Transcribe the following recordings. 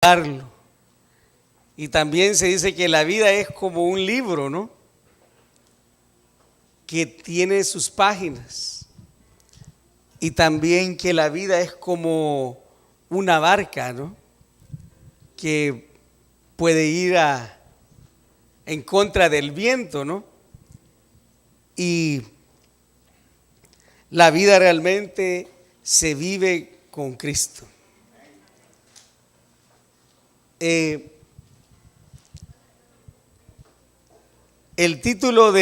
darlo. Y también se dice que la vida es como un libro, ¿no? Que tiene sus páginas. Y también que la vida es como una barca, ¿no? Que puede ir en contra del viento, ¿no? Y la vida realmente se vive con Cristo. El título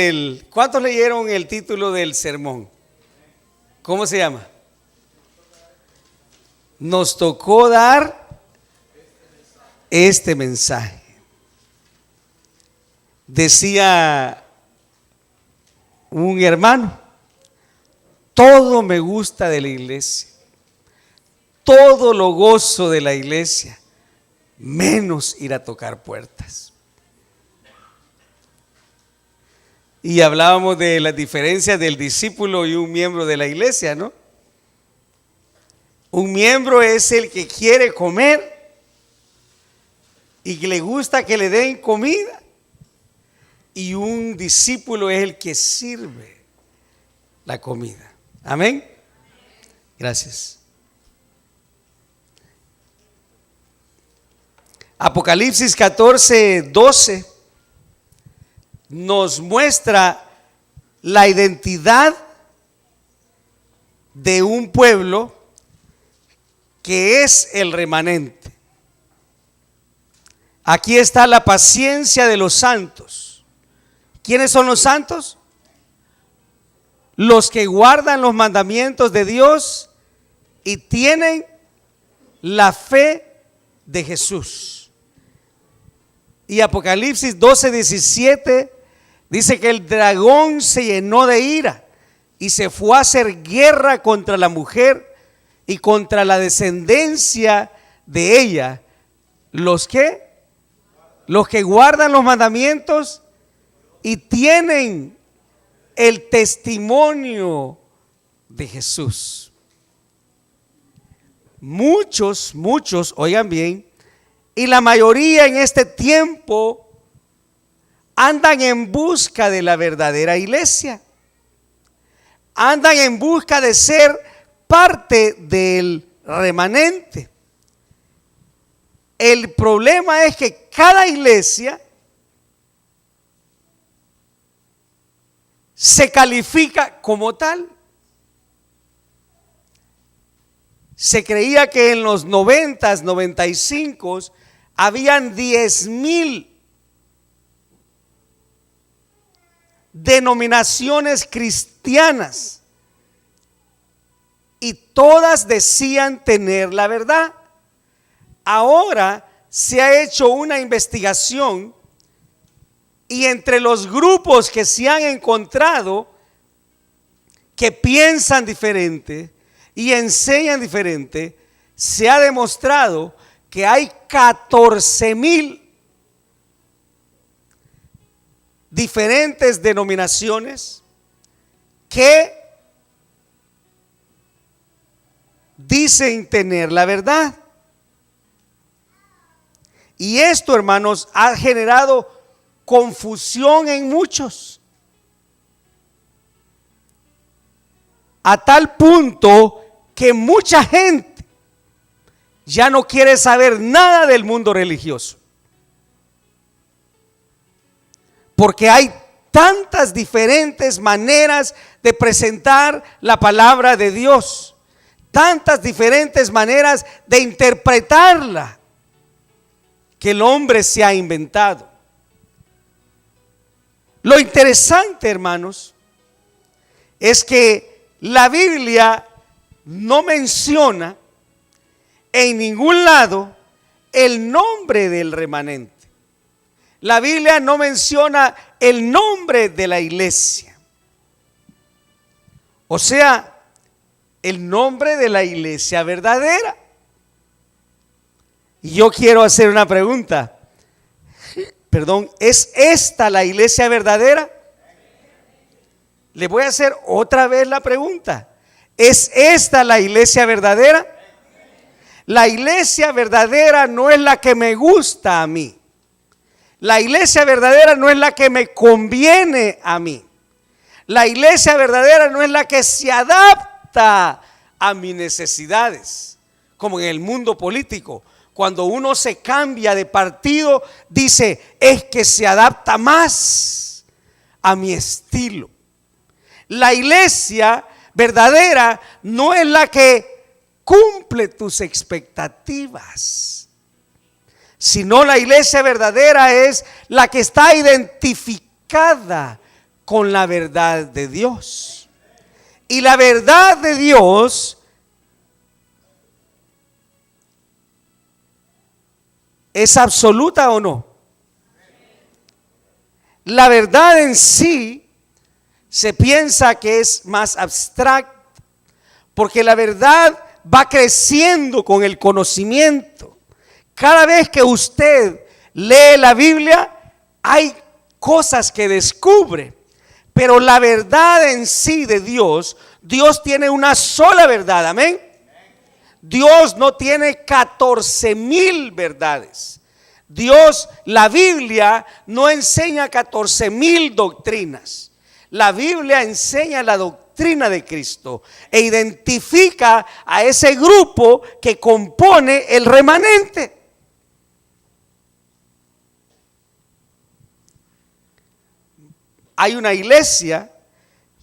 ¿cuántos leyeron el título del sermón? ¿Cómo se llama? Nos tocó dar este mensaje. Decía un hermano: todo me gusta de la iglesia, todo lo gozo de la iglesia, menos ir a tocar puertas. Y hablábamos de las diferencias del discípulo y un miembro de la iglesia, ¿no? Un miembro es el que quiere comer y que le gusta que le den comida, y un discípulo es el que sirve la comida. Amén. Gracias. Apocalipsis 14:12 nos muestra la identidad de un pueblo que es el remanente. Aquí está la paciencia de los santos. ¿Quiénes son los santos? Los que guardan los mandamientos de Dios y tienen la fe de Jesús. Y Apocalipsis 12:17 dice que el dragón se llenó de ira y se fue a hacer guerra contra la mujer y contra la descendencia de ella. ¿Los qué? Los que guardan los mandamientos y tienen el testimonio de Jesús. Muchos, oigan bien, y la mayoría en este tiempo andan en busca de la verdadera iglesia. Andan en busca de ser parte del remanente. El problema es que cada iglesia se califica como tal. Se creía que en los 90s, 95s habían 10,000 denominaciones cristianas y todas decían tener la verdad. Ahora se ha hecho una investigación y entre los grupos que se han encontrado que piensan diferente y enseñan diferente, se ha demostrado que hay 14,000 diferentes denominaciones que dicen tener la verdad. Y esto, hermanos, ha generado confusión en muchos, a tal punto que mucha gente ya no quiere saber nada del mundo religioso, porque hay tantas diferentes maneras de presentar la palabra de Dios, tantas diferentes maneras de interpretarla que el hombre se ha inventado. Lo interesante, hermanos, es que la Biblia no menciona en ningún lado el nombre del remanente. La Biblia no menciona el nombre de la iglesia. O sea, el nombre de la iglesia verdadera. Y yo quiero hacer una pregunta. Perdón, ¿es esta la iglesia verdadera? Le voy a hacer otra vez la pregunta. ¿Es esta la iglesia verdadera? La iglesia verdadera no es la que me gusta a mí. La iglesia verdadera no es la que me conviene a mí. La iglesia verdadera no es la que se adapta a mis necesidades, como en el mundo político. Cuando uno se cambia de partido, dice, es que se adapta más a mi estilo. La iglesia verdadera no es la que cumple tus expectativas, sino la iglesia verdadera es la que está identificada con la verdad de Dios. Y la verdad de Dios ¿es absoluta o no? La verdad en sí se piensa que es más abstracta, porque la verdad va creciendo con el conocimiento. Cada vez que usted lee la Biblia, hay cosas que descubre, pero la verdad en sí de Dios, Dios tiene una sola verdad, amén. Dios no tiene 14,000 verdades. Dios, la Biblia no enseña 14,000 doctrinas. La Biblia enseña la doctrina de Cristo e identifica a ese grupo que compone el remanente. Hay una iglesia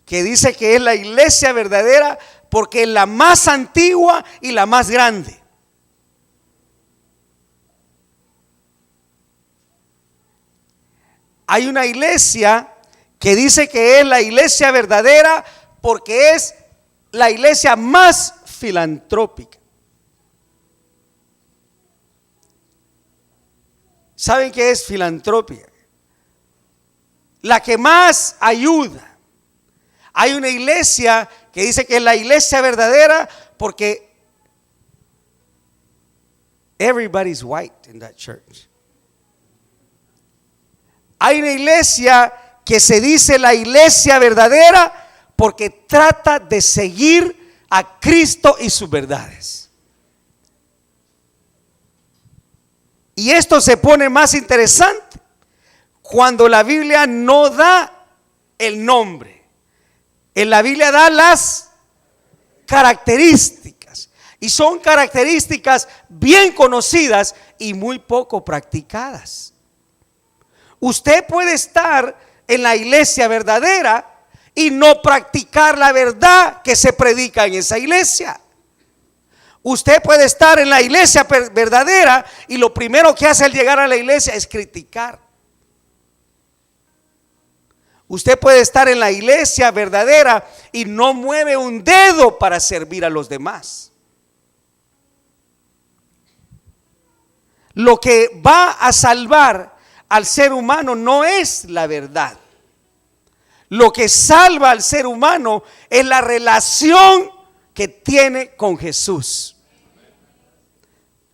que dice que es la iglesia verdadera porque es la más antigua y la más grande. Hay una iglesia que dice que es la iglesia verdadera porque es la iglesia más filantrópica. ¿Saben qué es filantropía? La que más ayuda. Hay una iglesia que dice que es la iglesia verdadera porque everybody's white in that church. Hay una iglesia que se dice la iglesia verdadera porque trata de seguir a Cristo y sus verdades. Y esto se pone más interesante cuando la Biblia no da el nombre. En la Biblia da las características, y son características bien conocidas y muy poco practicadas. Usted puede estar en la iglesia verdadera y no practicar la verdad que se predica en esa iglesia. Usted puede estar en la iglesia verdadera y lo primero que hace al llegar a la iglesia es criticar. Usted puede estar en la iglesia verdadera y no mueve un dedo para servir a los demás. Lo que va a salvar al ser humano no es la verdad. Lo que salva al ser humano es la relación que tiene con Jesús.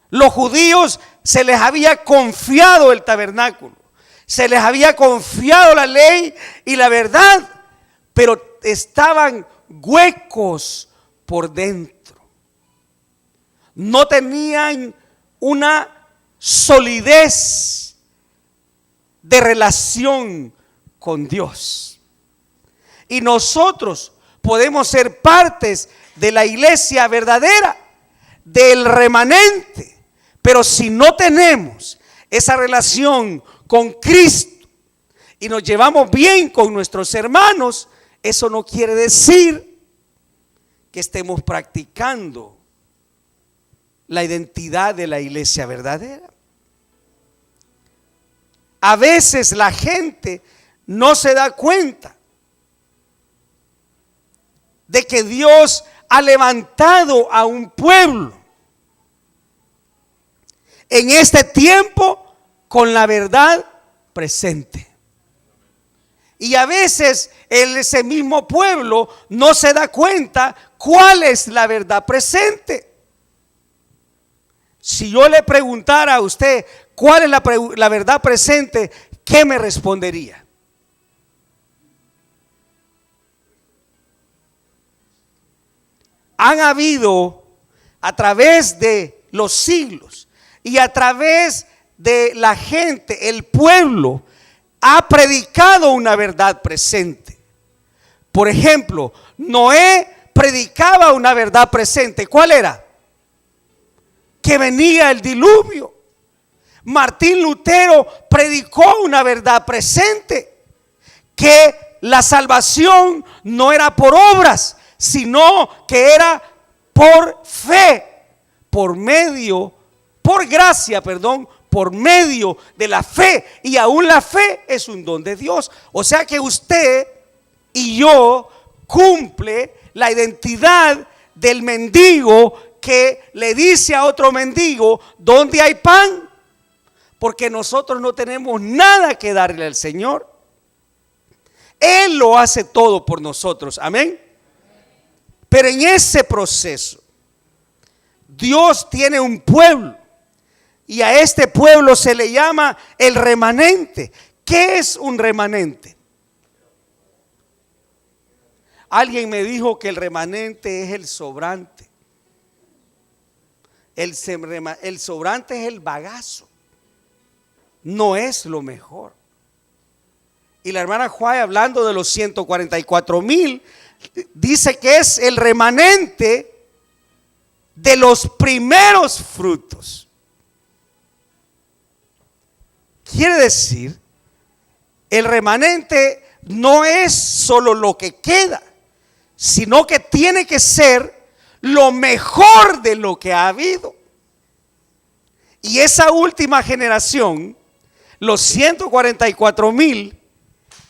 Los judíos se les había confiado el tabernáculo, se les había confiado la ley y la verdad, pero estaban huecos por dentro. No tenían una solidez de relación con Dios. Y nosotros podemos ser partes de la iglesia verdadera, del remanente, pero si no tenemos esa relación con Cristo y nos llevamos bien con nuestros hermanos, eso no quiere decir que estemos practicando la identidad de la iglesia verdadera. A veces la gente no se da cuenta de que Dios ha levantado a un pueblo en este tiempo con la verdad presente. Y a veces ese mismo pueblo no se da cuenta cuál es la verdad presente. Si yo le preguntara a usted cuál es la verdad presente, ¿qué me respondería? Han habido a través de los siglos. Y a través de la gente, el pueblo ha predicado una verdad presente. Por ejemplo, Noé predicaba una verdad presente. ¿Cuál era? Que venía el diluvio. Martín Lutero predicó una verdad presente, que la salvación no era por obras, sino que era por fe, por gracia, por medio de la fe. Y aún la fe es un don de Dios. O sea que usted y yo cumple la identidad del mendigo que le dice a otro mendigo: ¿dónde hay pan? Porque nosotros no tenemos nada que darle al Señor. Él lo hace todo por nosotros, amén. Pero en ese proceso Dios tiene un pueblo, y a este pueblo se le llama el remanente. ¿Qué es un remanente? Alguien me dijo que el remanente es el sobrante. El sobrante es el bagazo, no es lo mejor. Y la hermana Juay, hablando de los 144,000, dice que es el remanente de los primeros frutos. Quiere decir, el remanente no es solo lo que queda, sino que tiene que ser lo mejor de lo que ha habido. Y esa última generación, los 144,000,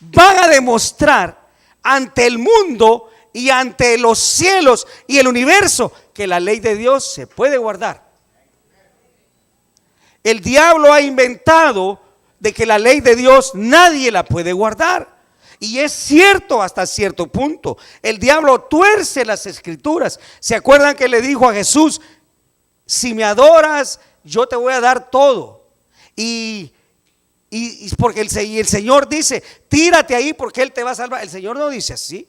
van a demostrar ante el mundo y ante los cielos y el universo que la ley de Dios se puede guardar. El diablo ha inventado de que la ley de Dios nadie la puede guardar. Y es cierto hasta cierto punto. El diablo tuerce las escrituras. ¿Se acuerdan que le dijo a Jesús: si me adoras, yo te voy a dar todo? Y porque el Señor dice: tírate ahí porque Él te va a salvar. El Señor no dice así.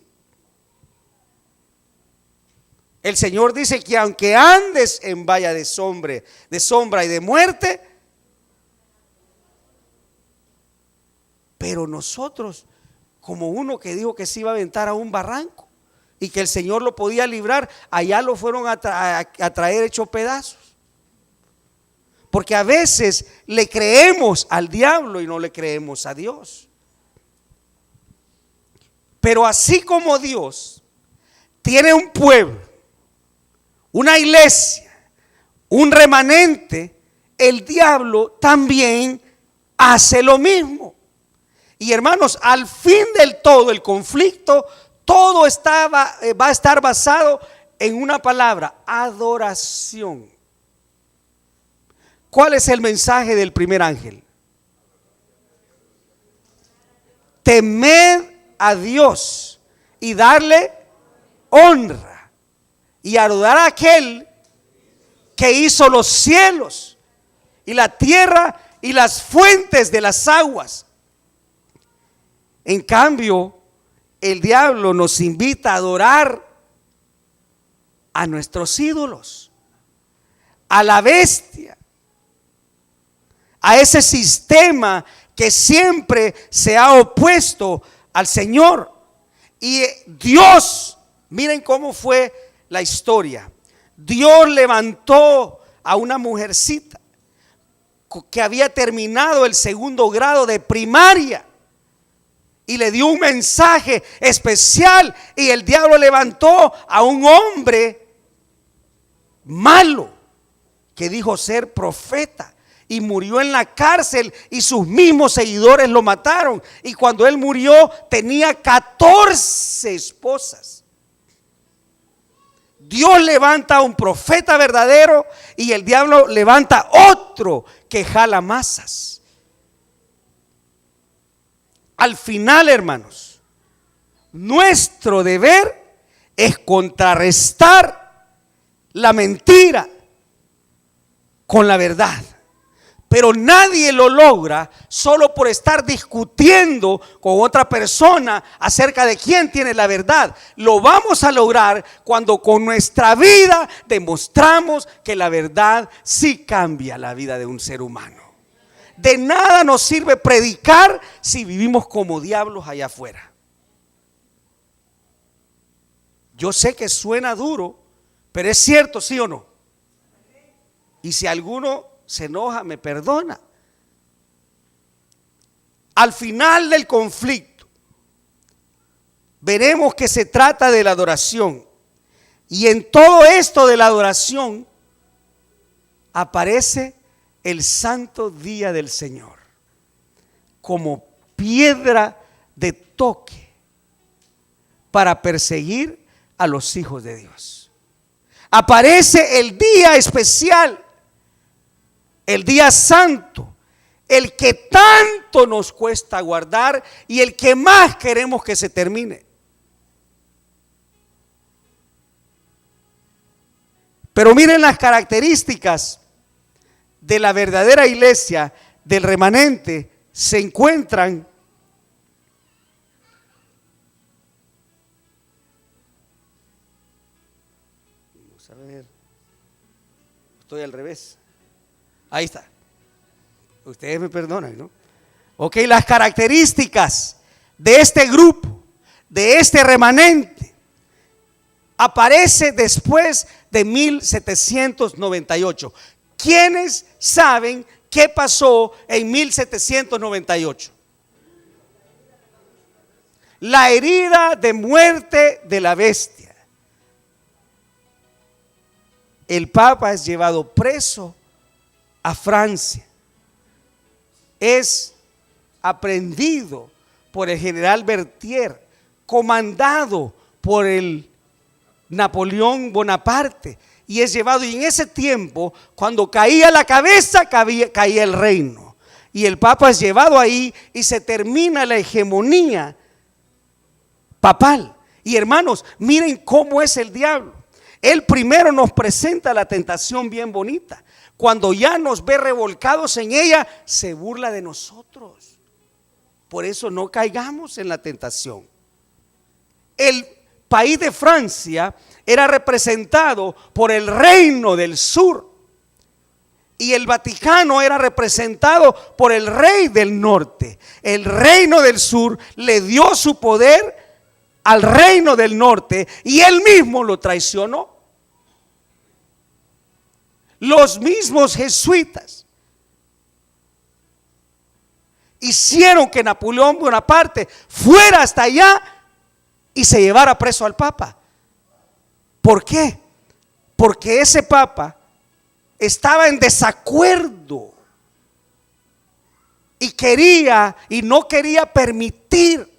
El Señor dice que aunque andes en valle de sombra y de muerte, pero nosotros, como uno que dijo que se iba a aventar a un barranco y que el Señor lo podía librar, allá lo fueron a traer hecho pedazos. Porque a veces le creemos al diablo y no le creemos a Dios. Pero así como Dios tiene un pueblo, una iglesia, un remanente, el diablo también hace lo mismo. Y hermanos, al fin del todo el conflicto, todo va a estar basado en una palabra: adoración. ¿Cuál es el mensaje del primer ángel? Temed a Dios y darle honra, y adorar a aquel que hizo los cielos y la tierra y las fuentes de las aguas. En cambio, el diablo nos invita a adorar a nuestros ídolos, a la bestia, a ese sistema que siempre se ha opuesto al Señor. Y Dios, miren cómo fue la historia. Dios levantó a una mujercita que había terminado el 2º grado de primaria y le dio un mensaje especial, y el diablo levantó a un hombre malo que dijo ser profeta, y murió en la cárcel, y sus mismos seguidores lo mataron. Y cuando él murió tenía 14 esposas. Dios levanta a un profeta verdadero y el diablo levanta otro que jala masas. Al final, hermanos, nuestro deber es contrarrestar la mentira con la verdad. Pero nadie lo logra solo por estar discutiendo con otra persona acerca de quién tiene la verdad. Lo vamos a lograr cuando con nuestra vida demostramos que la verdad sí cambia la vida de un ser humano. De nada nos sirve predicar si vivimos como diablos allá afuera. Yo sé que suena duro, pero es cierto, ¿sí o no? Y si alguno se enoja, me perdona. Al final del conflicto veremos que se trata de la adoración, y en todo esto de la adoración aparece el santo día del Señor como piedra de toque para perseguir a los hijos de Dios. Aparece el día especial, el día santo, el que tanto nos cuesta guardar y el que más queremos que se termine. Pero miren las características de la verdadera iglesia, del remanente, se encuentran vamos a ver, estoy al revés. Ahí está. Ustedes me perdonan, ¿no? Ok, las características de este grupo, de este remanente, aparece después de 1798. ¿Quiénes saben qué pasó en 1798? La herida de muerte de la bestia. El Papa es llevado preso a Francia, es aprehendido por el general Berthier, comandado por el Napoleón Bonaparte, y es llevado. Y en ese tiempo, cuando caía la cabeza, caía el reino, y el Papa es llevado ahí y se termina la hegemonía papal. Y hermanos, miren cómo es el diablo. Él primero nos presenta la tentación bien bonita. Cuando ya nos ve revolcados en ella, se burla de nosotros. Por eso no caigamos en la tentación. El país de Francia era representado por el reino del sur, y el Vaticano era representado por el rey del norte. El reino del sur le dio su poder al reino del norte y él mismo lo traicionó. Los mismos jesuitas hicieron que Napoleón Bonaparte fuera hasta allá y se llevara preso al Papa. ¿Por qué? Porque ese Papa estaba en desacuerdo y no quería permitir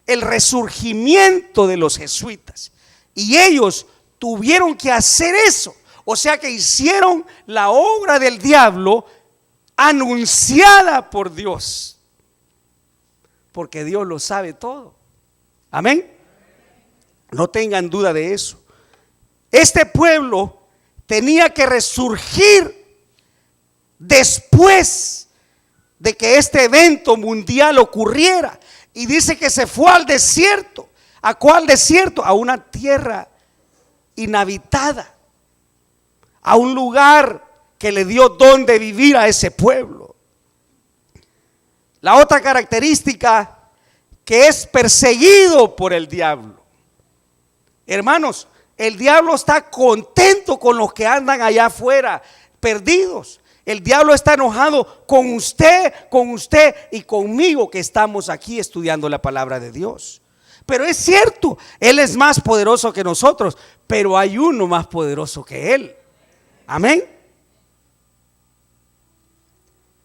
el resurgimiento de los jesuitas, y ellos tuvieron que hacer eso. O sea que hicieron la obra del diablo anunciada por Dios, porque Dios lo sabe todo. Amén. No tengan duda de eso. Este pueblo tenía que resurgir después de que este evento mundial ocurriera. Y dice que se fue al desierto. ¿A cuál desierto? A una tierra inhabitada, a un lugar que le dio donde vivir a ese pueblo. La otra característica, que es perseguido por el diablo. Hermanos, el diablo está contento con los que andan allá afuera perdidos. El diablo está enojado con usted y conmigo, que estamos aquí estudiando la palabra de Dios. Pero es cierto, él es más poderoso que nosotros, pero hay uno más poderoso que él. Amén.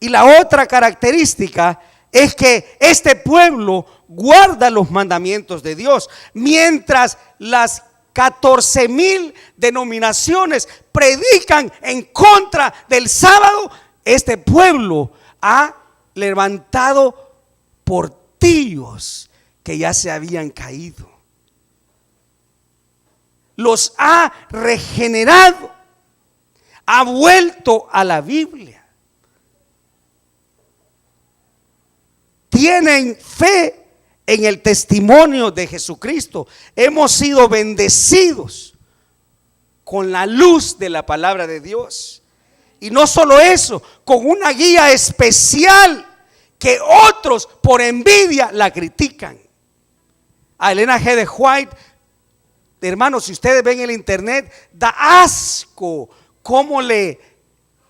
Y la otra característica es que este pueblo guarda los mandamientos de Dios, mientras las 14,000 denominaciones predican en contra del sábado. Este pueblo ha levantado portillos que ya se habían caído, los ha regenerado, ha vuelto a la Biblia. tienen fe en el testimonio de Jesucristo. Hemos sido bendecidos con la luz de la palabra de Dios. Y no solo eso, con una guía especial que otros por envidia la critican. A Elena G. de White, hermanos, si ustedes ven el internet, da asco cómo le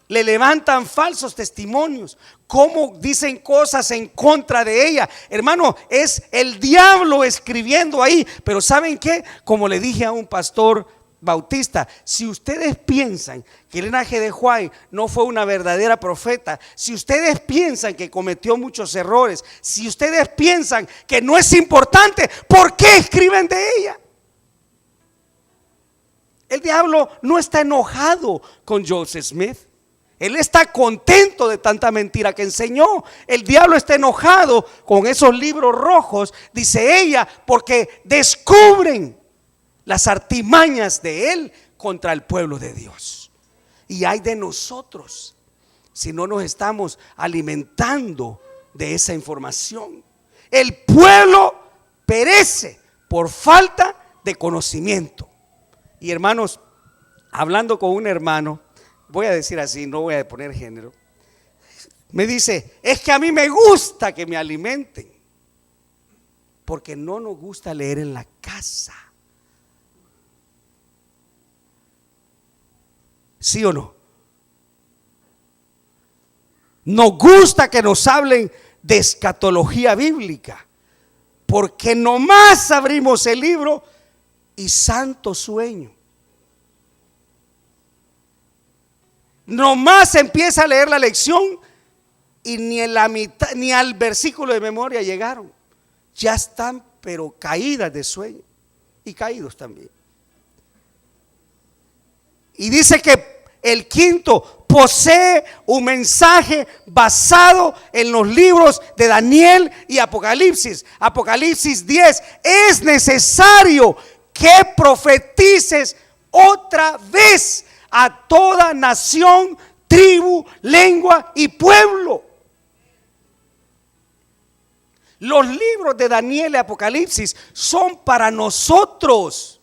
levantan falsos testimonios, cómo dicen cosas en contra de ella. Hermano, es el diablo escribiendo ahí. Pero ¿saben qué? Como le dije a un pastor bautista, si ustedes piensan que Elena G. de White no fue una verdadera profeta, si ustedes piensan que cometió muchos errores, si ustedes piensan que no es importante, ¿por qué escriben de ella? El diablo no está enojado con Joseph Smith. Él está contento de tanta mentira que enseñó. El diablo está enojado con esos libros rojos, dice ella, porque descubren las artimañas de él contra el pueblo de Dios. Y hay de nosotros si no nos estamos alimentando de esa información. El pueblo perece por falta de conocimiento. Y hermanos, hablando con un hermano, voy a decir así, no voy a poner género, me dice: es que a mí me gusta que me alimenten, porque no nos gusta leer en la casa. ¿Sí o no? Nos gusta que nos hablen de escatología bíblica, porque nomás abrimos el libro y santo sueño. Nomás empieza a leer la lección y ni en la mitad, ni al versículo de memoria llegaron. Ya están pero caídas de sueño y caídos también. Y dice que el quinto posee un mensaje basado en los libros de Daniel y Apocalipsis. Apocalipsis 10: es necesario que profetices otra vez a toda nación, tribu, lengua y pueblo. Los libros de Daniel y Apocalipsis son para nosotros.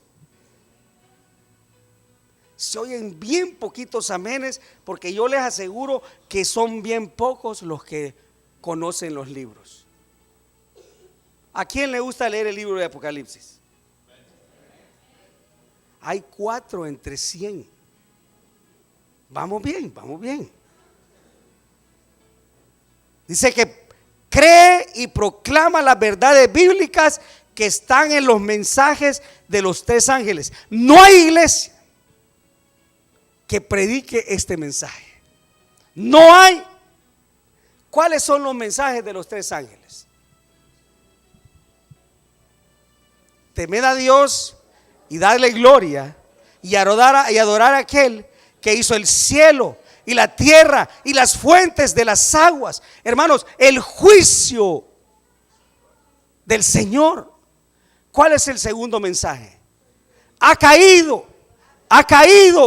Se oyen bien poquitos amenes, porque yo les aseguro que son bien pocos los que conocen los libros. ¿A quién le gusta leer el libro de Apocalipsis? Hay 4 entre 100. Vamos bien, vamos bien. Dice que cree y proclama las verdades bíblicas que están en los mensajes de los 3 ángeles. No hay iglesia que predique este mensaje. No hay. ¿Cuáles son los mensajes de los 3 ángeles? Temed a Dios y darle gloria, y adorar a aquel que hizo el cielo y la tierra y las fuentes de las aguas. Hermanos, el juicio del Señor. ¿Cuál es el segundo mensaje? Ha caído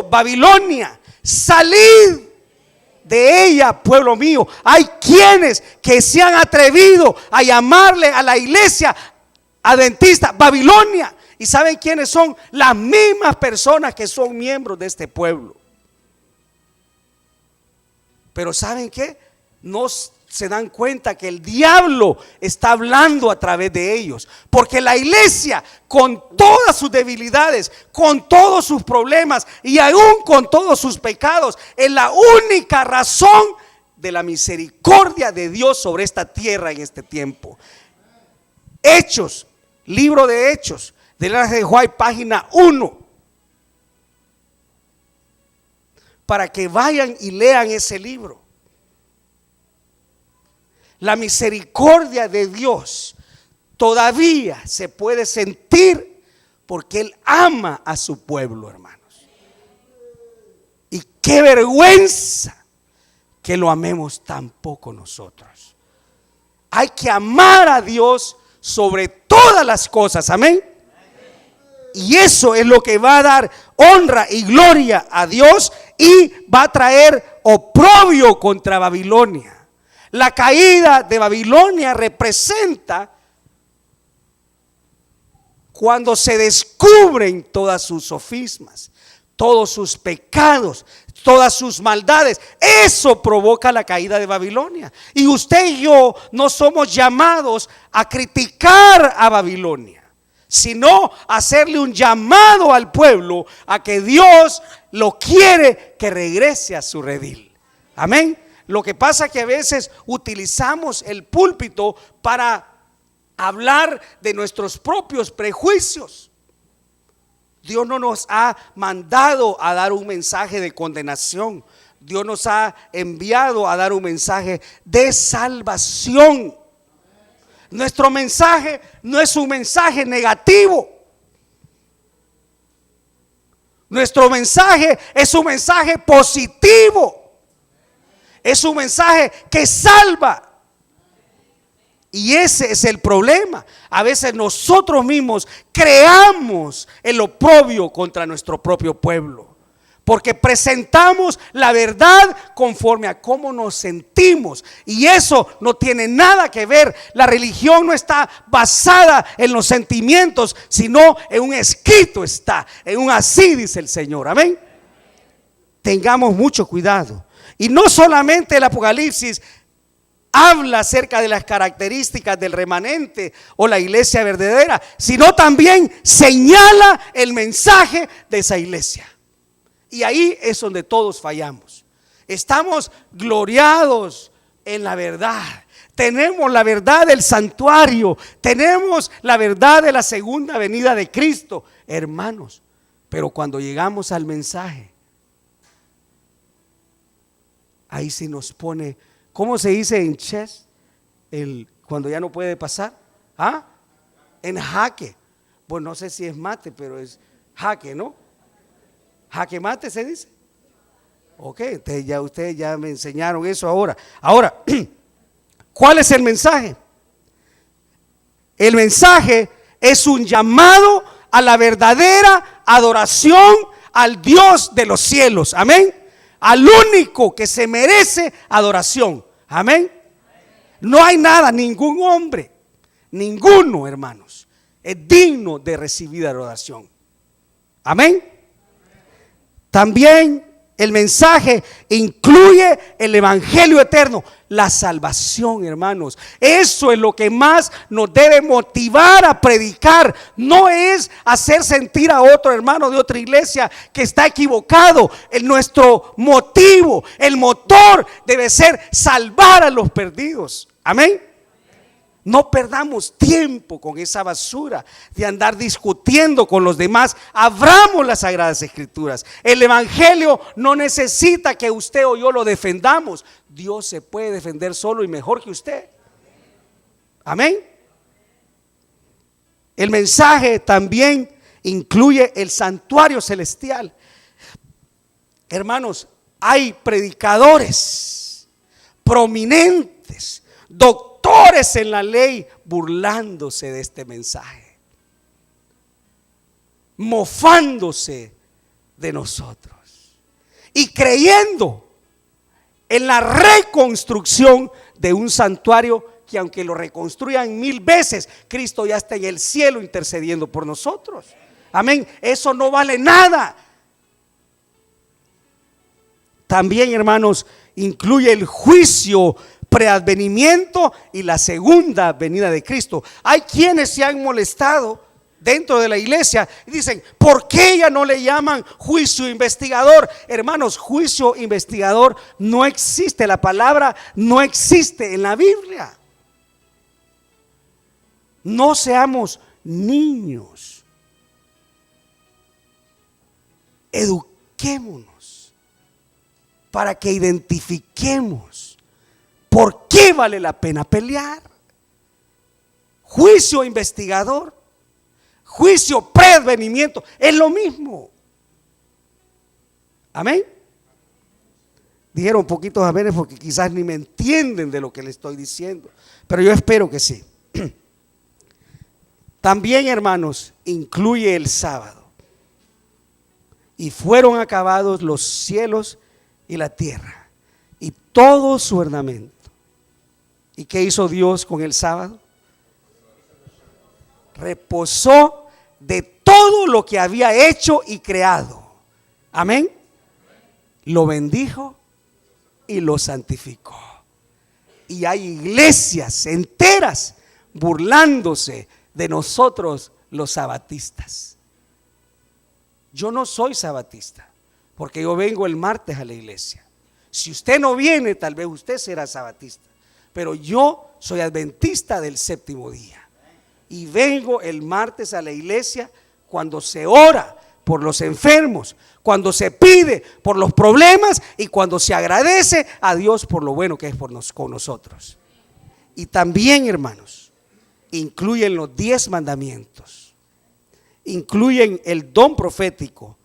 Babilonia, salid de ella, pueblo mío. Hay quienes que se han atrevido a llamarle a la iglesia adventista Babilonia. ¿Y saben quiénes son? Las mismas personas que son miembros de este pueblo. Pero ¿saben qué? No se dan cuenta que el diablo está hablando a través de ellos, porque la iglesia, con todas sus debilidades, con todos sus problemas y aún con todos sus pecados, es la única razón de la misericordia de Dios sobre esta tierra en este tiempo. Hechos, libro de Hechos de Elena G. de White, página 1, para que vayan y lean ese libro. La misericordia de Dios todavía se puede sentir, porque Él ama a su pueblo, hermanos. Y qué vergüenza que lo amemos tan poco nosotros. Hay que amar a Dios sobre todas las cosas, amén. Y eso es lo que va a dar honra y gloria a Dios, y va a traer oprobio contra Babilonia. La caída de Babilonia representa cuando se descubren todas sus sofismas, todos sus pecados, todas sus maldades. Eso provoca la caída de Babilonia. Y usted y yo no somos llamados a criticar a Babilonia, sino a hacerle un llamado al pueblo a que Dios lo quiere que regrese a su redil. Amén. Lo que pasa es que a veces utilizamos el púlpito para hablar de nuestros propios prejuicios. Dios no nos ha mandado a dar un mensaje de condenación. Dios nos ha enviado a dar un mensaje de salvación. Nuestro mensaje no es un mensaje negativo. Nuestro mensaje es un mensaje positivo. Es un mensaje que salva. Y ese es el problema. A veces nosotros mismos creamos el oprobio contra nuestro propio pueblo, porque presentamos la verdad conforme a cómo nos sentimos. Y eso no tiene nada que ver. La religión no está basada en los sentimientos, sino en un escrito está. En un así dice el Señor. Amén. Tengamos mucho cuidado. Y no solamente el Apocalipsis habla acerca de las características del remanente o la iglesia verdadera, sino también señala el mensaje de esa iglesia. Y ahí es donde todos fallamos. Estamos gloriados en la verdad. Tenemos la verdad del santuario. Tenemos la verdad de la segunda venida de Cristo, hermanos. Pero cuando llegamos al mensaje, ahí sí nos pone, ¿cómo se dice en chess? Cuando ya no puede pasar. ¿Ah? En jaque. Pues no sé si es mate, pero es jaque, ¿no? Jaque mate se dice. Ok, ustedes ya me enseñaron eso ahora. Ahora, ¿cuál es el mensaje? El mensaje es un llamado a la verdadera adoración al Dios de los cielos. Amén. Al único que se merece adoración. Amén. No hay nada, ningún hombre, ninguno, hermanos, es digno de recibir adoración. Amén. También el mensaje incluye el evangelio eterno, la salvación, hermanos. Eso es lo que más nos debe motivar a predicar. No es hacer sentir a otro hermano de otra iglesia que está equivocado. Nuestro motivo, el motor debe ser salvar a los perdidos. Amén. No perdamos tiempo con esa basura de andar discutiendo con los demás. Abramos las Sagradas Escrituras. El evangelio no necesita que usted o yo lo defendamos. Dios se puede defender solo y mejor que usted. Amén. El mensaje también incluye el santuario celestial. Hermanos, hay predicadores prominentes, doctores en la ley burlándose de este mensaje, mofándose de nosotros y creyendo en la reconstrucción de un santuario que, aunque lo reconstruyan 1000 veces, Cristo ya está en el cielo intercediendo por nosotros. Amén. Eso no vale nada. También, hermanos, incluye el juicio preadvenimiento y la segunda venida de Cristo. Hay quienes se han molestado dentro de la iglesia y dicen, ¿por qué ya no le llaman juicio investigador? Hermanos, juicio investigador no existe. La palabra no existe en la Biblia. No seamos niños. Eduquémonos para que identifiquemos ¿por qué vale la pena pelear? Juicio investigador, juicio preadvenimiento, es lo mismo. Amén. Dijeron poquitos amenes porque quizás ni me entienden de lo que les estoy diciendo, pero yo espero que sí. También, hermanos, incluye el sábado. Y fueron acabados los cielos y la tierra y todo su ornamento. ¿Y qué hizo Dios con el sábado? Reposó de todo lo que había hecho y creado. Amén. Lo bendijo y lo santificó. Y hay iglesias enteras burlándose de nosotros los sabatistas. Yo no soy sabatista, porque yo vengo el martes a la iglesia. Si usted no viene, tal vez usted será sabatista, pero yo soy adventista del séptimo día. Y vengo el martes a la iglesia cuando se ora por los enfermos, cuando se pide por los problemas y cuando se agradece a Dios por lo bueno que es con nosotros. Y también, hermanos, incluyen los 10 mandamientos, incluyen el don profético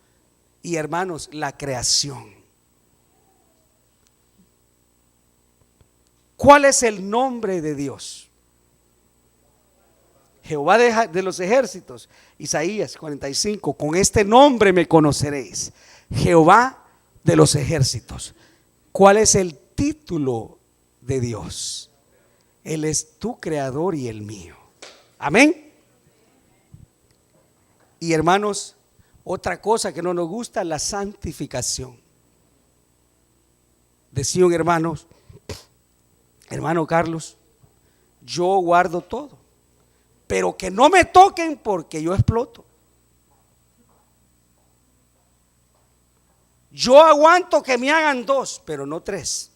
y, hermanos, la creación. ¿Cuál es el nombre de Dios? Jehová de los ejércitos, Isaías 45, con este nombre me conoceréis, Jehová de los ejércitos. ¿Cuál es el título de Dios? Él es tu creador y el mío. Amén. Y hermanos, otra cosa que no nos gusta, la santificación. Decía un hermano Carlos, yo guardo todo, pero que no me toquen porque yo exploto. Yo aguanto que me hagan 2, pero no 3.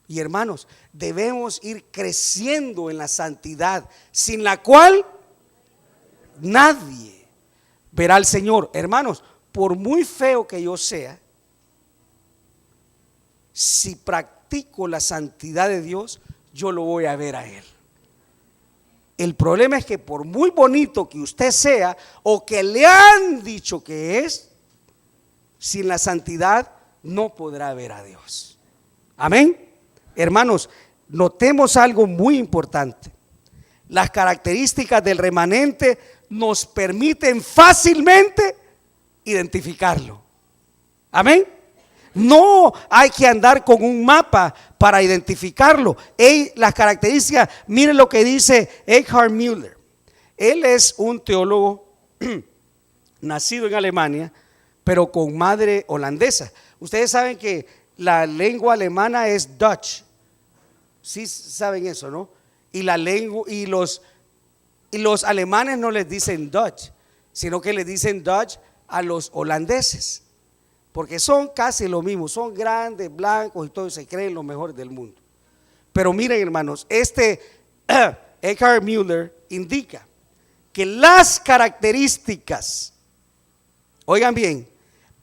Y hermanos, debemos ir creciendo en la santidad, sin la cual nadie verá al Señor. Hermanos, por muy feo que yo sea, si practico la santidad de Dios, yo lo voy a ver a Él. El problema es que por muy bonito que usted sea o que le han dicho que es, sin la santidad no podrá ver a Dios. Amén. Hermanos, notemos algo muy importante. Las características del remanente nos permiten fácilmente identificarlo. Amén. No hay que andar con un mapa para identificarlo. Las características, miren lo que dice Eckhard Müller. Él es un teólogo nacido en Alemania, pero con madre holandesa. Ustedes saben que la lengua alemana es Dutch. Sí saben eso, ¿no? Y la lengua y los alemanes no les dicen Dutch, sino que les dicen Dutch a los holandeses, porque son casi lo mismo, son grandes, blancos y todos se creen los mejores del mundo. Pero miren, hermanos, Eckhard Müller indica que las características, oigan bien,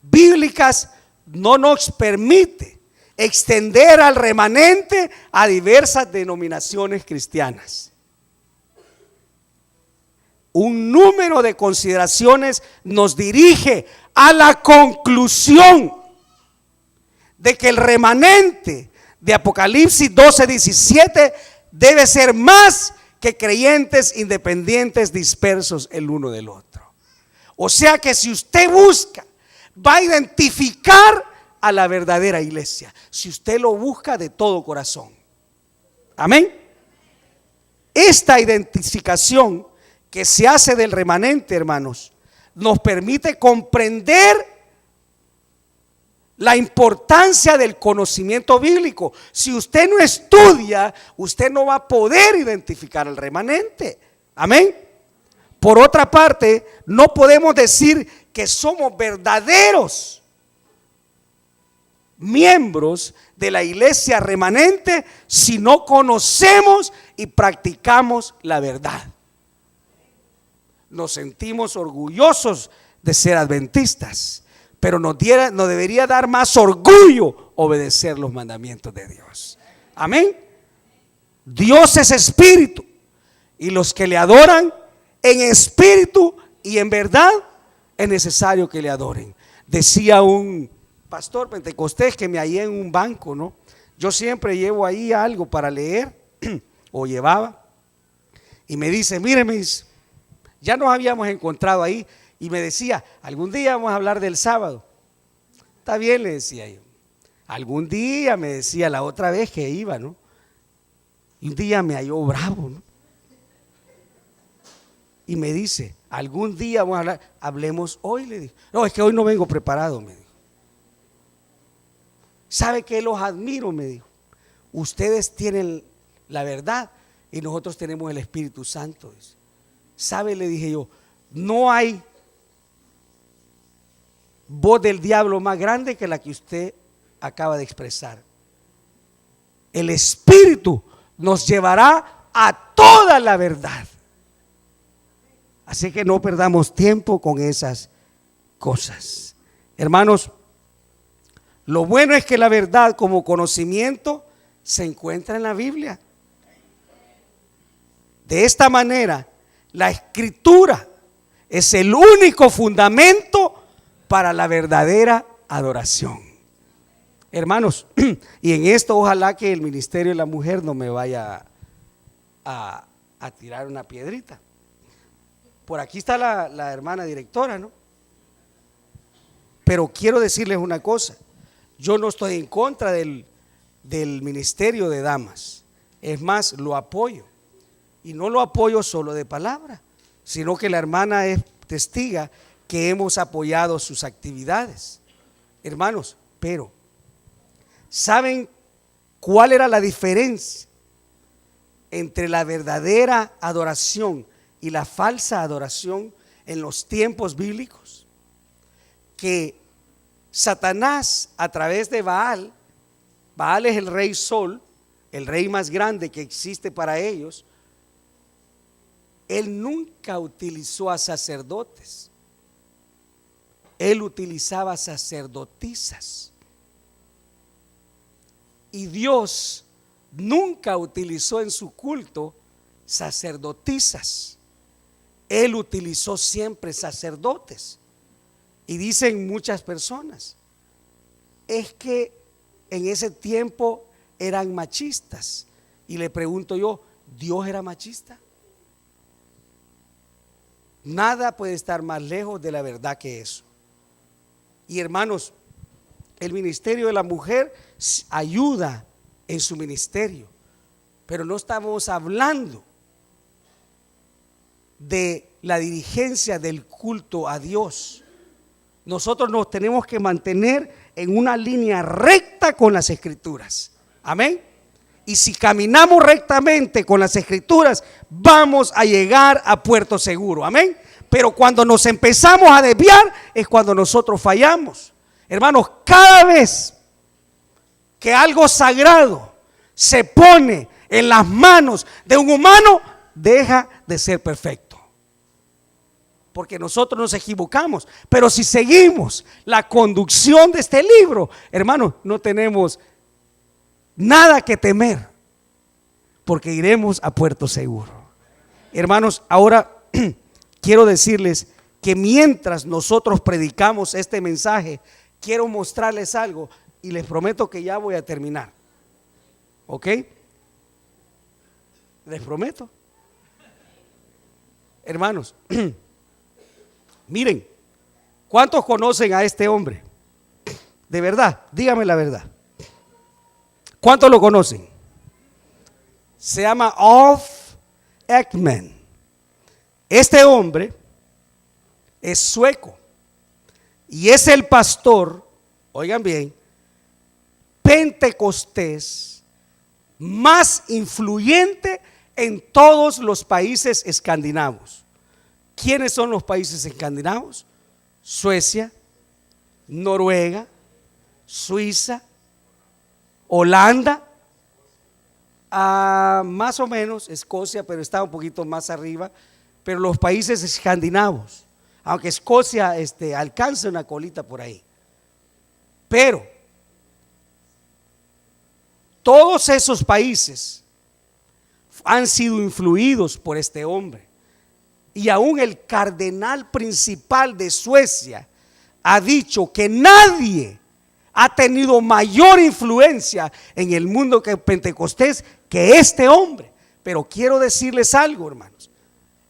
bíblicas no nos permite extender al remanente a diversas denominaciones cristianas. Un número de consideraciones nos dirige a la conclusión de que el remanente de Apocalipsis 12:17 debe ser más que creyentes independientes dispersos el uno del otro. O sea que si usted busca, va a identificar a la verdadera iglesia, si usted lo busca de todo corazón. Amén. Esta identificación que se hace del remanente, hermanos, nos permite comprender la importancia del conocimiento bíblico. Si usted no estudia, usted no va a poder identificar al remanente. Amén. Por otra parte, no podemos decir que somos verdaderos miembros de la iglesia remanente si no conocemos y practicamos la verdad. Nos sentimos orgullosos de ser adventistas, pero nos debería dar más orgullo obedecer los mandamientos de Dios. Amén. Dios es espíritu, y los que le adoran en espíritu y en verdad es necesario que le adoren. Decía un pastor pentecostés que me hallé en un banco, ¿no? Yo siempre llevo ahí algo para leer, o llevaba, y me dice, mire, ya nos habíamos encontrado ahí, y me decía, algún día vamos a hablar del sábado. Está bien, le decía yo. Algún día, me decía la otra vez que iba, ¿no? Y un día me halló bravo, ¿no? Y me dice, algún día vamos a hablar, hablemos hoy, le dije. No, es que hoy no vengo preparado, me dijo. ¿Sabe que los admiro? Me dijo. Ustedes tienen la verdad y nosotros tenemos el Espíritu Santo. ¿Sabe? Le dije yo, no hay voz del diablo más grande que la que usted acaba de expresar. El Espíritu nos llevará a toda la verdad. Así que no perdamos tiempo con esas cosas. Hermanos, lo bueno es que la verdad como conocimiento se encuentra en la Biblia. De esta manera, la Escritura es el único fundamento para la verdadera adoración. Hermanos, y en esto ojalá que el ministerio de la mujer no me vaya a tirar una piedrita. Por aquí está la hermana directora, ¿no? Pero quiero decirles una cosa, yo no estoy en contra del ministerio de damas, es más, lo apoyo. Y no lo apoyo solo de palabra, sino que la hermana es testiga que hemos apoyado sus actividades. Hermanos, pero ¿saben cuál era la diferencia entre la verdadera adoración y la falsa adoración en los tiempos bíblicos? Que Satanás, a través de Baal es el rey Sol, el rey más grande que existe para ellos. Él nunca utilizó a sacerdotes, él utilizaba sacerdotisas. Y Dios nunca utilizó en su culto sacerdotisas, él utilizó siempre sacerdotes. Y dicen muchas personas, es que en ese tiempo eran machistas. Y le pregunto yo, ¿Dios era machista? Nada puede estar más lejos de la verdad que eso. Y hermanos, el ministerio de la mujer ayuda en su ministerio, pero no estamos hablando de la dirigencia del culto a Dios. Nosotros nos tenemos que mantener en una línea recta con las Escrituras. Amén. Y si caminamos rectamente con las Escrituras, vamos a llegar a puerto seguro. Amén. Pero cuando nos empezamos a desviar es cuando nosotros fallamos. Hermanos, cada vez que algo sagrado se pone en las manos de un humano, deja de ser perfecto. Porque nosotros nos equivocamos. Pero si seguimos la conducción de este libro, hermanos, no tenemos nada que temer, porque iremos a puerto seguro. Hermanos, ahora quiero decirles que mientras nosotros predicamos este mensaje, quiero mostrarles algo y les prometo que ya voy a terminar. ¿Ok? Les prometo. Hermanos, miren, ¿cuántos conocen a este hombre? De verdad, dígame la verdad. ¿Cuántos lo conocen? Se llama Ulf Ekman. Este hombre es sueco y es el pastor, oigan bien, pentecostés más influyente en todos los países escandinavos. ¿Quiénes son los países escandinavos? Suecia, Noruega, Suiza, Holanda, más o menos Escocia, pero está un poquito más arriba. Pero los países escandinavos, aunque Escocia alcanza una colita por ahí, pero todos esos países han sido influidos por este hombre. Y aún el cardenal principal de Suecia ha dicho que nadie ha tenido mayor influencia en el mundo que Pentecostés que este hombre. Pero quiero decirles algo, hermanos.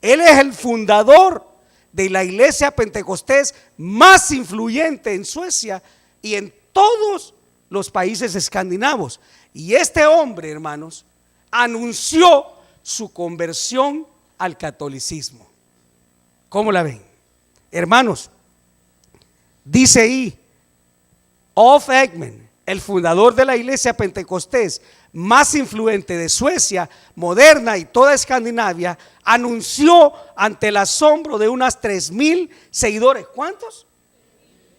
Él es el fundador de la iglesia pentecostés más influyente en Suecia y en todos los países escandinavos. Y este hombre, hermanos, anunció su conversión al catolicismo. ¿Cómo la ven? Hermanos, dice ahí, Ulf Ekman, el fundador de la iglesia pentecostés más influyente de Suecia, moderna y toda Escandinavia, anunció ante el asombro de unas 3,000 seguidores. ¿Cuántos?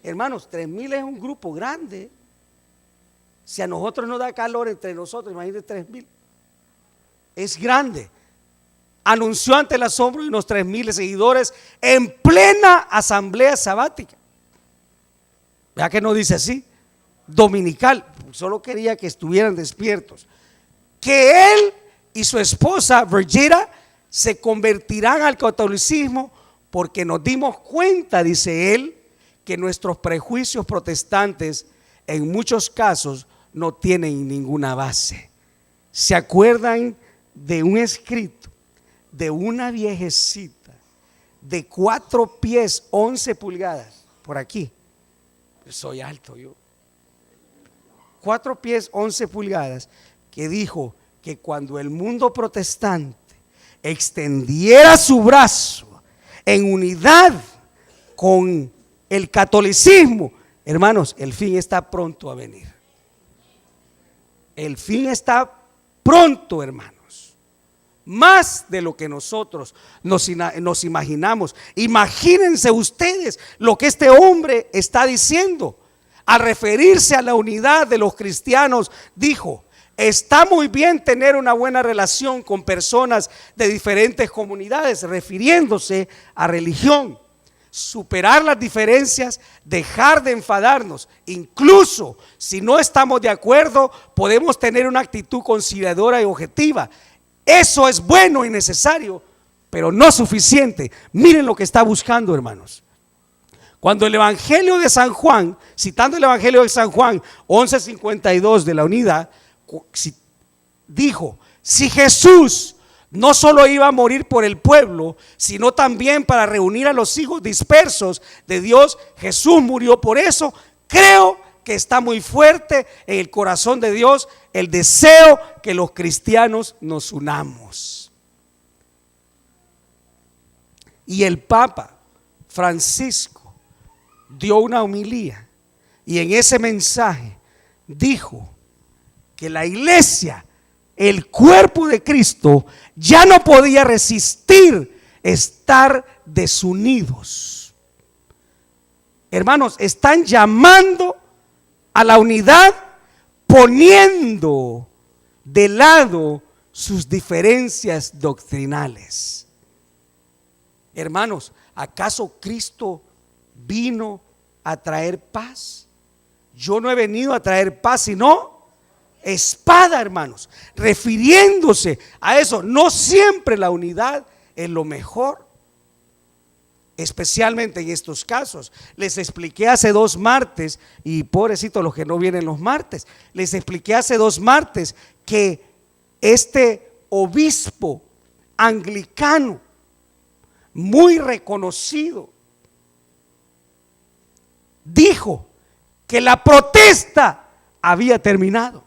Hermanos, 3,000 es un grupo grande. Si a nosotros nos da calor entre nosotros, imagínense 3,000. Es grande. Anunció ante el asombro de unos 3,000 seguidores en plena asamblea sabática. ¿Verdad que no dice así? Dominical. Solo quería que estuvieran despiertos. Que él y su esposa Virginia se convertirán al catolicismo porque nos dimos cuenta, dice él, que nuestros prejuicios protestantes en muchos casos no tienen ninguna base. ¿Se acuerdan de un escrito de una viejecita de 4 pies 11 pulgadas? Por aquí, soy alto yo. 4 pies 11 pulgadas, que dijo que cuando el mundo protestante extendiera su brazo en unidad con el catolicismo, hermanos, el fin está pronto a venir. El fin está pronto, hermanos. Más de lo que nosotros nos imaginamos. Imagínense ustedes lo que este hombre está diciendo. Al referirse a la unidad de los cristianos, dijo: está muy bien tener una buena relación con personas de diferentes comunidades, refiriéndose a religión. Superar las diferencias, dejar de enfadarnos. Incluso si no estamos de acuerdo, podemos tener una actitud conciliadora y objetiva. Eso es bueno y necesario, pero no suficiente. Miren lo que está buscando, hermanos. Cuando el Evangelio de San Juan, citando el Evangelio de San Juan 11:52 de la unidad, dijo: si Jesús no solo iba a morir por el pueblo, sino también para reunir a los hijos dispersos de Dios, Jesús murió por eso. Creo que está muy fuerte en el corazón de Dios el deseo que los cristianos nos unamos. Y el Papa Francisco dio una homilía y en ese mensaje dijo que la iglesia, el cuerpo de Cristo, ya no podía resistir estar desunidos. Hermanos, están llamando a la unidad poniendo de lado sus diferencias doctrinales. Hermanos, ¿acaso Cristo vino a traer paz? Yo no he venido a traer paz, sino espada, hermanos, refiriéndose a eso. No siempre la unidad es lo mejor, especialmente en estos casos. Les expliqué hace 2 martes, y pobrecito los que no vienen los martes, les expliqué hace 2 martes que este obispo anglicano muy reconocido dijo que la protesta había terminado,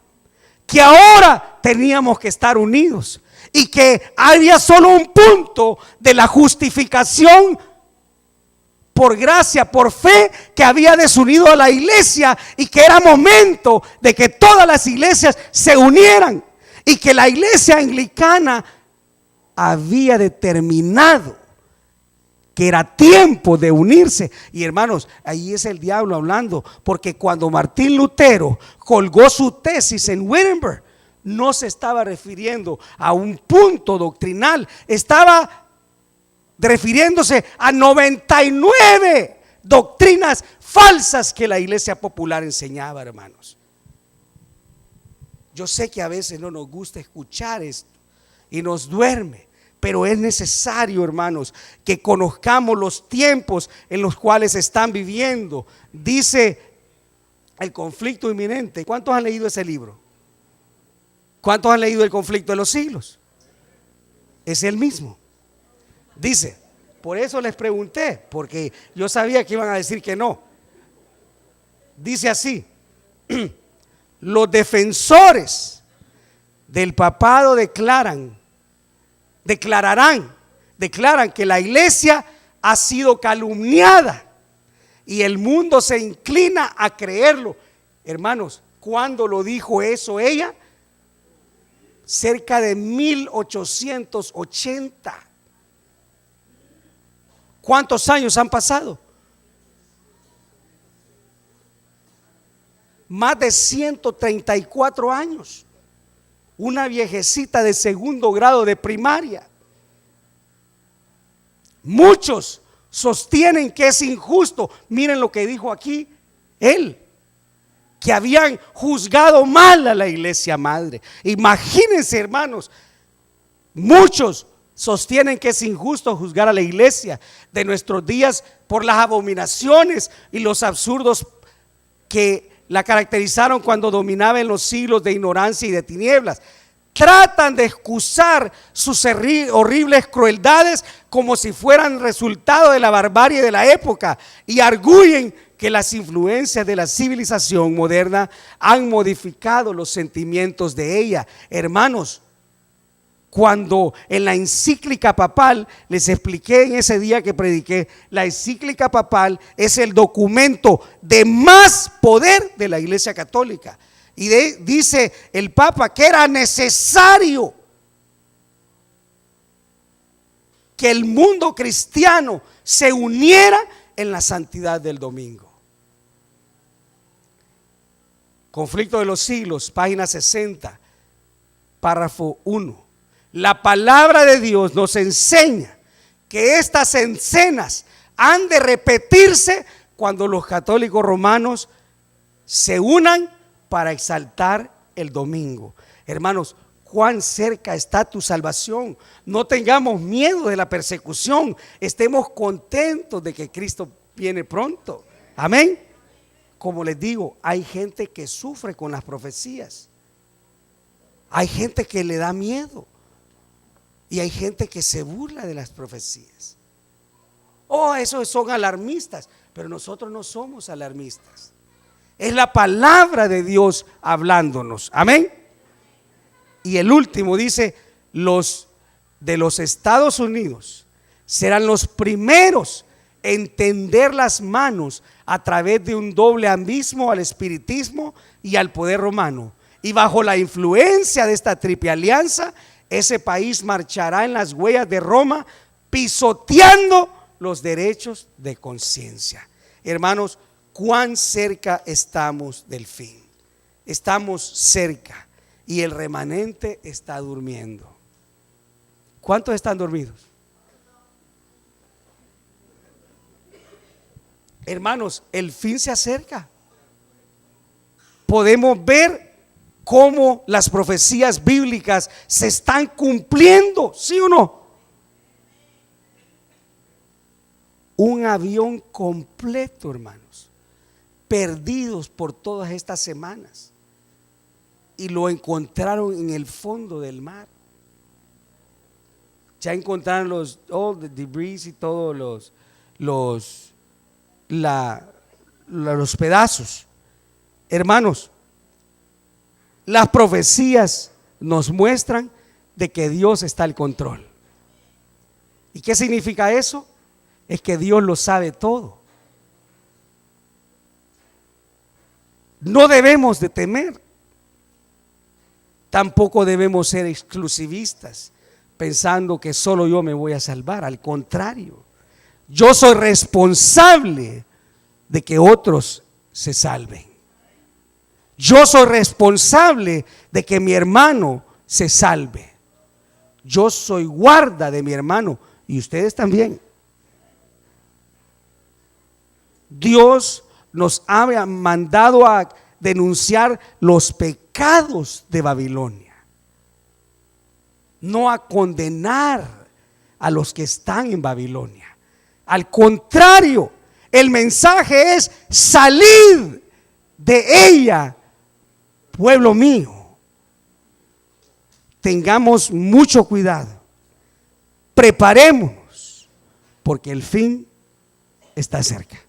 que ahora teníamos que estar unidos y que había solo un punto de la justificación por gracia, por fe, que había desunido a la iglesia y que era momento de que todas las iglesias se unieran, y que la iglesia anglicana había determinado que era tiempo de unirse. Y hermanos, ahí es el diablo hablando, porque cuando Martín Lutero colgó su tesis en Wittenberg, no se estaba refiriendo a un punto doctrinal, estaba refiriéndose a 99 doctrinas falsas que la iglesia popular enseñaba, hermanos. Yo sé que a veces no nos gusta escuchar esto y nos duerme, pero es necesario, hermanos, que conozcamos los tiempos en los cuales están viviendo. Dice El conflicto inminente. ¿Cuántos han leído ese libro? ¿Cuántos han leído El conflicto de los siglos? Es el mismo. Dice, por eso les pregunté, porque yo sabía que iban a decir que no. Dice así: los defensores del papado declaran que la iglesia ha sido calumniada y el mundo se inclina a creerlo. Hermanos, ¿cuándo lo dijo eso ella? Cerca de 1880. ¿Cuántos años han pasado? Más de 134 años. Una viejecita de segundo grado de primaria. Muchos sostienen que es injusto. Miren lo que dijo aquí él, que habían juzgado mal a la iglesia madre. Imagínense, hermanos, muchos sostienen que es injusto juzgar a la iglesia de nuestros días por las abominaciones y los absurdos que la caracterizaron cuando dominaba en los siglos de ignorancia y de tinieblas. Tratan de excusar sus horribles crueldades como si fueran resultado de la barbarie de la época y arguyen que las influencias de la civilización moderna han modificado los sentimientos de ella. Hermanos, cuando en la encíclica papal, les expliqué en ese día que prediqué, la encíclica papal es el documento de más poder de la Iglesia Católica. Y dice el Papa que era necesario que el mundo cristiano se uniera en la santidad del domingo. Conflicto de los siglos, página 60, párrafo 1. La palabra de Dios nos enseña que estas escenas han de repetirse cuando los católicos romanos se unan para exaltar el domingo. Hermanos, cuán cerca está tu salvación. No tengamos miedo de la persecución. Estemos contentos de que Cristo viene pronto. Amén. Como les digo, hay gente que sufre con las profecías. Hay gente que le da miedo. Y hay gente que se burla de las profecías. Oh, esos son alarmistas. Pero nosotros no somos alarmistas. Es la palabra de Dios hablándonos. Amén. Y el último dice: los de los Estados Unidos serán los primeros en tender las manos a través de un doble abismo al espiritismo y al poder romano. Y bajo la influencia de esta triple alianza, ese país marchará en las huellas de Roma, pisoteando los derechos de conciencia. Hermanos, cuán cerca estamos del fin. Estamos cerca y el remanente está durmiendo. ¿Cuántos están dormidos? Hermanos, el fin se acerca. Podemos ver cómo las profecías bíblicas se están cumpliendo, ¿sí o no? Un avión completo, hermanos, perdidos por todas estas semanas, y lo encontraron en el fondo del mar. Ya encontraron los debris y todos los pedazos. Hermanos, las profecías nos muestran de que Dios está al control. ¿Y qué significa eso? Es que Dios lo sabe todo. No debemos de temer. Tampoco debemos ser exclusivistas, pensando que solo yo me voy a salvar. Al contrario, yo soy responsable de que otros se salven. Yo soy responsable de que mi hermano se salve. Yo soy guarda de mi hermano y ustedes también. Dios nos ha mandado a denunciar los pecados de Babilonia, no a condenar a los que están en Babilonia. Al contrario, el mensaje es: salid de ella, pueblo mío. Tengamos mucho cuidado, preparémonos, porque el fin está cerca.